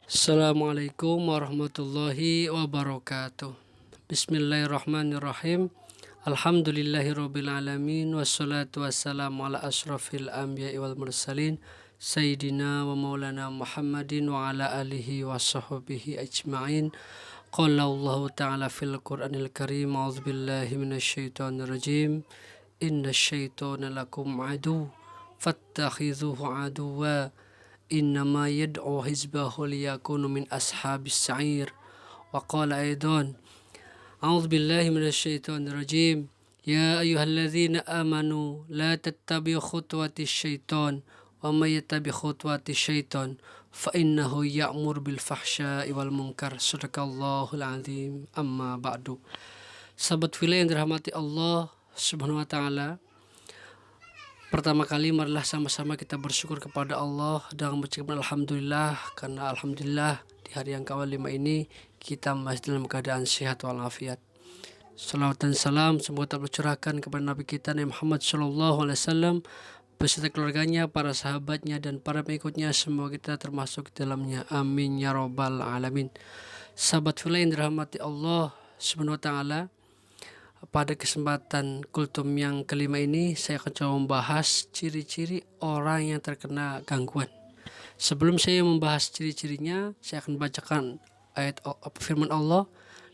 Assalamualaikum warahmatullahi wabarakatuh. Bismillahirrahmanirrahim. Alhamdulillahirabbil alamin wassalatu wassalamu ala asrafil anbiya'i wal mursalin sayyidina wa maulana Muhammadin wa ala alihi wa sahbihi ajma'in. Qala Allah ta'ala fil Qur'anil Karim, a'udzubillahi minasyaitonir rajim. Innasyaitona lakum adu fattakhidhuhu aduwa innama yad'u hizbahu liyakunu min ashabis sa'ir. Wa qala aidan a'udzu billahi minasyaitonir rajim, ya ayyuhalladzina amanu la tattabi'u khutuwatis syaiton wa may yattabi' khutuwatis syaiton fa innahu ya'mur bil fahsya'i wal munkar. Shadaqallahul azim. Amma ba'du. Sahabat fillah yang dirahmati Allah Subhanahu wa taala, pertama kali marilah sama-sama kita bersyukur kepada Allah dan mengucapkan alhamdulillah, karena alhamdulillah di hari yang ke-5 ini kita masih dalam keadaan sehat walafiat. Salawat dan salam semoga tercurahkan kepada Nabi kita Nabi Muhammad SAW beserta keluarganya, para sahabatnya dan para pengikutnya, semoga kita termasuk di dalamnya. Amin ya rabbal alamin. Sahabat fillah yang dirahmati Allah Subhanahu wa taala, pada kesempatan kultum yang ke-5 ini saya akan coba membahas ciri-ciri orang yang terkena gangguan. Sebelum saya membahas ciri-cirinya, saya akan bacakan ayat firman Allah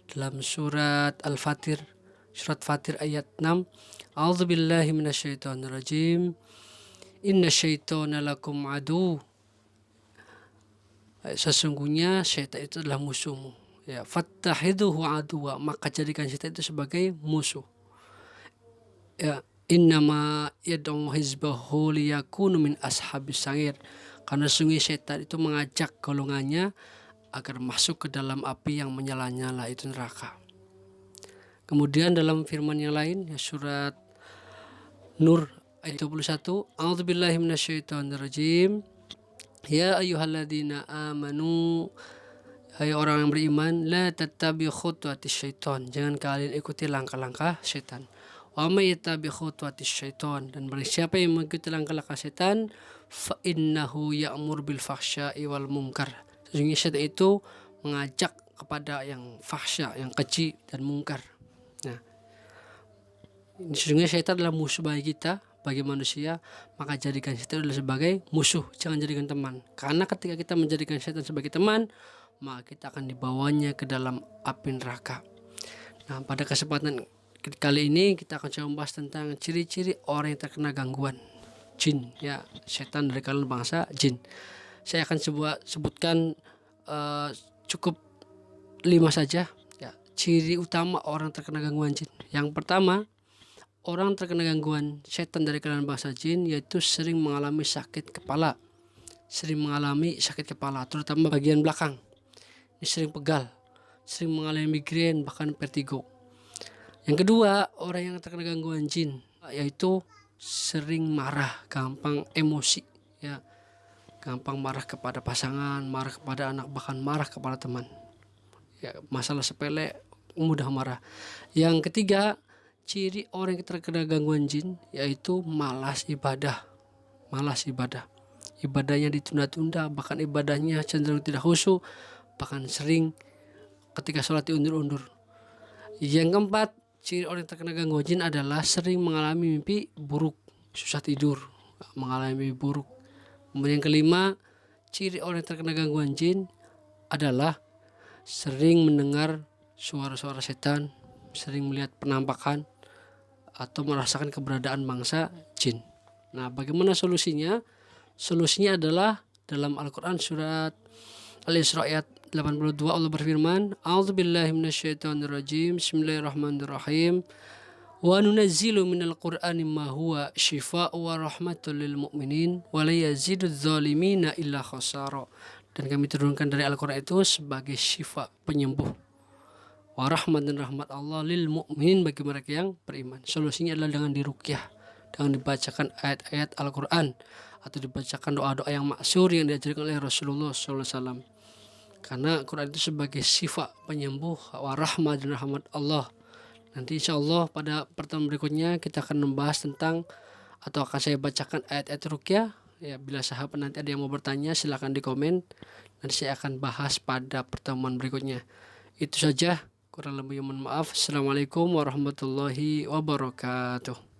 dalam surat Al-Fatir, surat Fatir ayat 6. A'udzubillahi minasyaitonirrajim. Innasyaitona lakum adu. Sesungguhnya syaitan itu adalah musuhmu. Ya, fattahiduhu aduwa, maka jadikan syaitan itu sebagai musuh. Ya, innama yad'u hizbahu liyakunu min ashabis sa'ir, karena sungguh syaitan itu mengajak golongannya agar masuk ke dalam api yang menyala-nyala, itu neraka. Kemudian dalam firman yang lain, ya, surat Nur ayat 21, a'udzubillahi minasyaitonirrajim, ya ayyuhalladzina amanu, hai orang yang beriman, la tattabi khutuwatis syaiton, jangan kalian ikuti langkah-langkah syaitan. Wa may yattabi khutuwatis syaiton, dan barang siapa yang mengikuti langkah-langkah syaitan, fa innahu ya'mur bil fahsya'i wal munkar, sesungguhnya syaitan itu mengajak kepada yang fahsya, yang keji dan mungkar. Nah, sesungguhnya syaitan adalah musuh bagi kita, bagi manusia, maka jadikan syaitan adalah sebagai musuh, jangan jadikan teman. Karena ketika kita menjadikan syaitan sebagai teman, maka kita akan dibawanya ke dalam api neraka. Nah, pada kesempatan kali ini kita akan coba membahas tentang ciri-ciri orang yang terkena gangguan jin, ya, setan dari kalangan bangsa jin. Saya akan sebutkan cukup 5 saja, ya, ciri utama orang terkena gangguan jin. Yang pertama, orang terkena gangguan setan dari kalangan bangsa jin yaitu sering mengalami sakit kepala. Sering mengalami sakit kepala, terutama bagian belakang. Ini sering pegal, sering mengalami migrain, bahkan vertigo. Yang kedua, orang yang terkena gangguan jin yaitu sering marah, gampang emosi, ya, gampang marah kepada pasangan, marah kepada anak, bahkan marah kepada teman. Ya, masalah sepele mudah marah. Yang ketiga, ciri orang yang terkena gangguan jin yaitu malas ibadah. Malas ibadah. Ibadahnya ditunda-tunda, bahkan ibadahnya cenderung tidak khusyuk, bahkan sering ketika sholat diundur-undur. Yang keempat, ciri orang yang terkena gangguan jin adalah sering mengalami mimpi buruk, susah tidur, mengalami mimpi buruk. Kemudian yang kelima, ciri orang yang terkena gangguan jin adalah sering mendengar suara-suara setan, sering melihat penampakan atau merasakan keberadaan bangsa jin. Nah, bagaimana solusinya? Solusinya adalah dalam Al-Quran surat Al-Isra ayat 82, Allah berfirman, a'udzubillahi minasyaitonirrajim, bismillahirrahmanirrahim, wa nunazzilu minal qur'ani ma huwa shifaa'u wa rahmatul lil mu'minin wa la yazidudz zalimina illa khasara. Dan kami turunkan dari Al-Quran itu sebagai syifa, penyembuh, wa rahmat, dan rahmat Allah lil mu'minin, bagi mereka yang beriman. Solusinya adalah dengan diruqyah, dengan dibacakan ayat-ayat Al-Quran atau dibacakan doa-doa yang maksur yang diajarkan oleh Rasulullah SAW. Karena Quran itu sebagai sifat penyembuh, warahmat, dan rahmat Allah. Nanti insya Allah pada pertemuan berikutnya kita akan membahas tentang, atau akan saya bacakan ayat-ayat ruqyah, Ya, bila sahabat nanti ada yang mau bertanya, silahkan di komen. Nanti saya akan bahas pada pertemuan berikutnya. Itu saja, kurang lebih mohon maaf. Assalamualaikum warahmatullahi wabarakatuh.